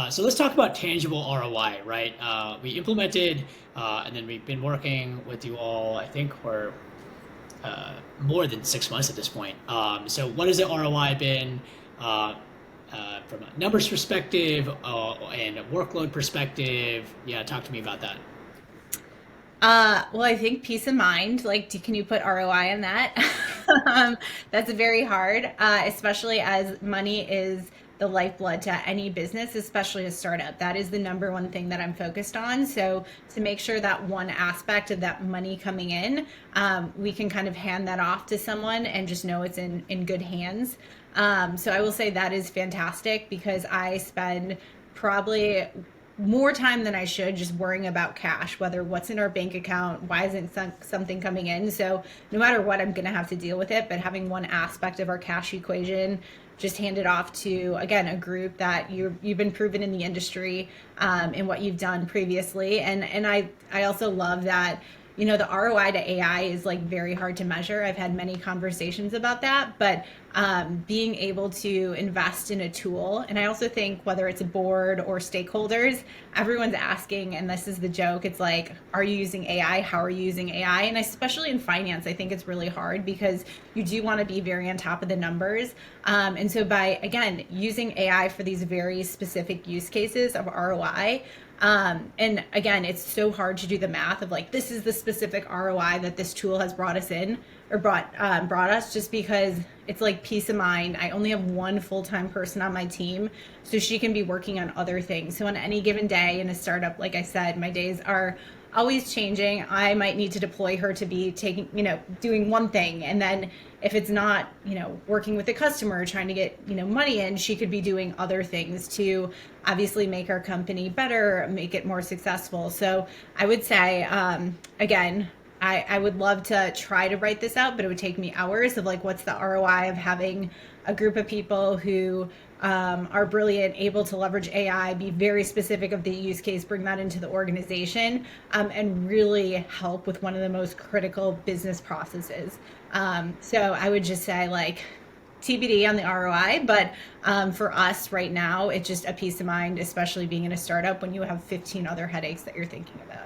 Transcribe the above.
So let's talk about tangible ROI, right? We implemented, and then we've been working with you all, I think, for more than 6 months at this point. So what has the ROI been from a numbers perspective and a workload perspective? Yeah, talk to me about that. Well, I think peace of mind, like, can you put ROI on that? That's very hard, especially as money is the lifeblood to any business, especially a startup. That is the number one thing that I'm focused on. So to make sure that one aspect of that money coming in, we can kind of hand that off to someone and just know it's in good hands. So I will say that is fantastic because I spend probably more time than I should just worrying about cash, whether what's in our bank account, why isn't something coming in. So no matter what, I'm going to have to deal with it. But having one aspect of our cash equation just handed off to, again, a group that you've been proven in the industry, in what you've done previously. And I also love that, the ROI to AI is like very hard to measure. I've had many conversations about that, but being able to invest in a tool, and I also think whether it's a board or stakeholders, everyone's asking, and this is the joke. It's like, are you using AI? How are you using AI? And especially in finance, I think it's really hard because you do want to be very on top of the numbers. And so by again using AI for these very specific use cases of ROI, and again, it's so hard to do the math of like, this is the specific ROI that this tool has brought us in or brought us, just because it's like peace of mind. I only have one full-time person on my team, so she can be working on other things. So on any given day in a startup, like I said, my days are always changing. I might need to deploy her to be taking, doing one thing. And then if it's not, working with the customer, trying to get, money in, she could be doing other things to obviously make our company better, make it more successful. So I would say, again, I would love to try to write this out, but it would take me hours of like, what's the ROI of having a group of people who are brilliant, able to leverage AI, be very specific of the use case, bring that into the organization, and really help with one of the most critical business processes. So I would just say like TBD on the ROI, but for us right now, it's just a peace of mind, especially being in a startup when you have 15 other headaches that you're thinking about.